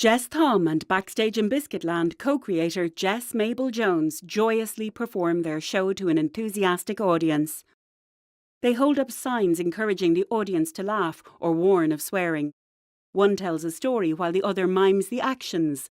Jess Thom and Backstage in Biscuit Land co-creator Jess Mabel Jones joyously perform their show to an enthusiastic audience. They hold up signs encouraging the audience to laugh or warn of swearing. One tells a story while the other mimes the actions.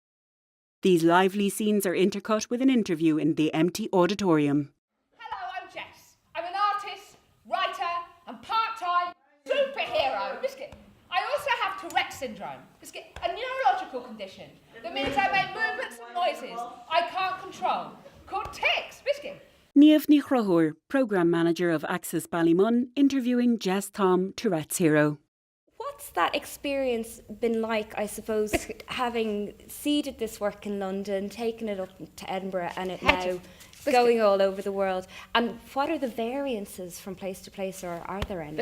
These lively scenes are intercut with an interview in the empty auditorium. Hello, I'm Jess. I'm an artist, writer and part-time superhero. Biscuit. I also have Tourette's syndrome, Biscuit, a neurological condition that means I make movements and noises I can't control, called tics. Biscuit. Niamh Ní Chonchubhair, programme manager of Access Ballymun, interviewing Jess Thom, Touretteshero. What's that experience been like, I suppose, having seeded this work in London, taken it up to Edinburgh and it now going all over the world? And what are the variances from place to place, or are there any?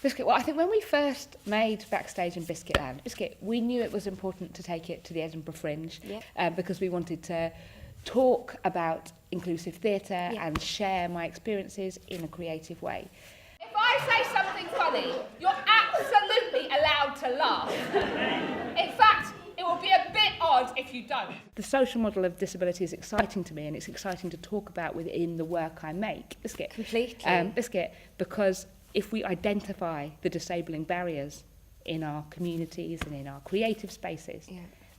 Biscuit. Well, I think when we first made Backstage in Biscuit Land, Biscuit, we knew it was important to take it to the Edinburgh Fringe because we wanted to talk about inclusive theatre and share my experiences in a creative way. If I say something funny, you're absolutely allowed to laugh. In fact, it will be a bit odd if you don't. The social model of disability is exciting to me, and it's exciting to talk about within the work I make. Biscuit. Completely. Biscuit, because if we identify the disabling barriers in our communities and in our creative spaces,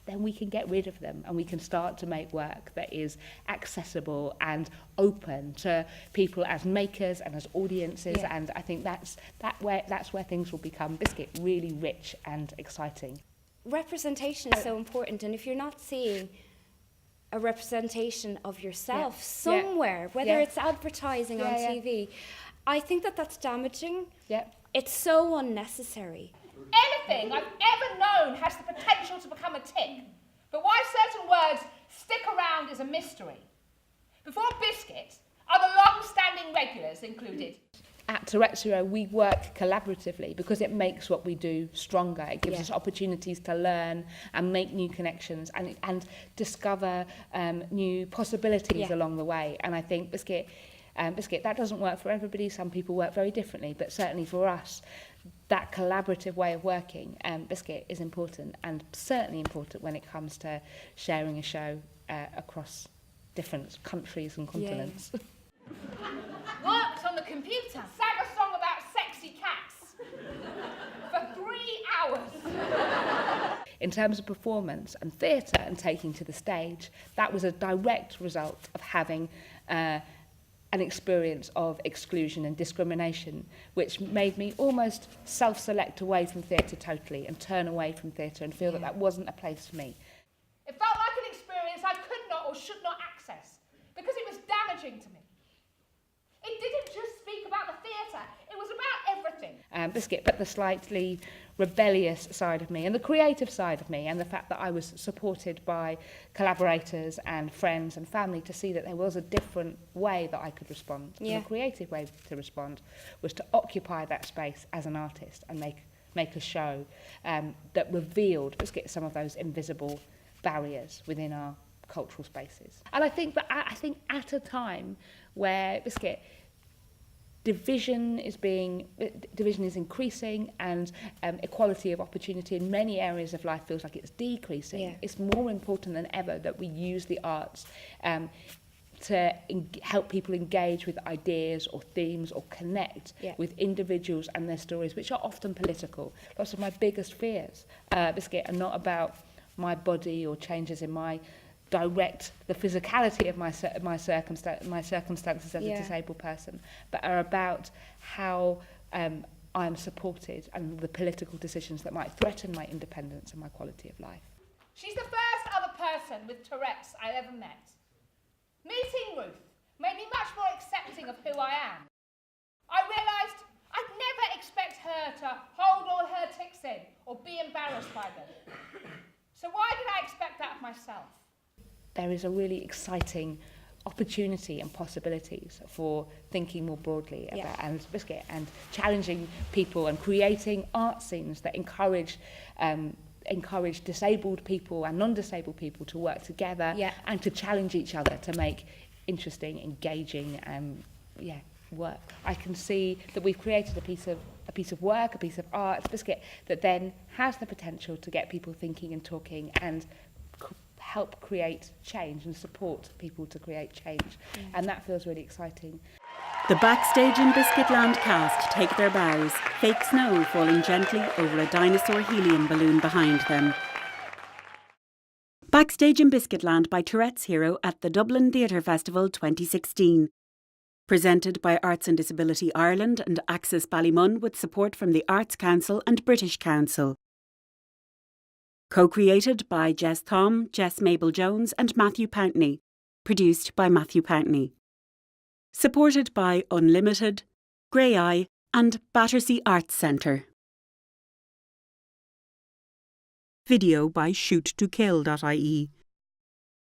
then we can get rid of them and we can start to make work that is accessible and open to people as makers and as audiences. And I think that's where things will become, Biscuit, really rich and exciting. Representation is so important, and if you're not seeing a representation of yourself somewhere, whether it's advertising on TV, I think that's damaging. It's so unnecessary. Anything I've ever known has the potential to become a tic, but why certain words stick around is a mystery. Before Biscuit, are the long-standing regulars included? At Touretteshero, we work collaboratively because it makes what we do stronger. It gives us opportunities to learn and make new connections and discover new possibilities along the way. And I think, Biscuit, that doesn't work for everybody. Some people work very differently, but certainly for us, that collaborative way of working, Biscuit, is important, and certainly important when it comes to sharing a show across different countries and continents. Worked on the computer, sang a song about sexy cats for 3 hours. In terms of performance and theatre and taking to the stage, that was a direct result of having an experience of exclusion and discrimination, which made me almost self-select away from theatre totally and turn away from theatre and feel that wasn't a place for me. It felt like an experience I could not or should not access because it was damaging to me. It didn't just speak about the theatre, it was about everything. Biscuit, but the slightly rebellious side of me and the creative side of me, and the fact that I was supported by collaborators and friends and family to see that there was a different way that I could respond. And a creative way to respond was to occupy that space as an artist and make a show that revealed, Biscuit, some of those invisible barriers within our cultural spaces. And I think at a time where, Biscuit, division is increasing and equality of opportunity in many areas of life feels like it's decreasing. It's more important than ever that we use the arts to help people engage with ideas or themes or connect with individuals and their stories, which are often political. Lots of my biggest fears, Biscuit, are not about my body or changes in my the physicality of my circumstances as a disabled person, but are about how I'm supported and the political decisions that might threaten my independence and my quality of life. She's the first other person with Tourette's I ever met. Meeting Ruth made me much more accepting of who I am. I realised I'd never expect her to hold all her tics in or be embarrassed by them. So why did I expect that of myself? There is a really exciting opportunity and possibilities for thinking more broadly about and Biscuit, and challenging people and creating art scenes that encourage disabled people and non-disabled people to work together and to challenge each other to make interesting, engaging work. I can see that we've created a piece of work, a piece of art, a biscuit that then has the potential to get people thinking and talking and help create change and support people to create change. And that feels really exciting. The Backstage and Biscuit Land cast take their bows, fake snow falling gently over a dinosaur helium balloon behind them. Backstage in Biscuit Land by Touretteshero at the Dublin Theatre Festival 2016. Presented by Arts and Disability Ireland and Access Ballymun with support from the Arts Council and British Council. Co-created by Jess Thom, Jess Mabel Jones and Matthew Pountney. Produced by Matthew Pountney. Supported by Unlimited, Grey Eye and Battersea Arts Centre. Video by shoottokill.ie.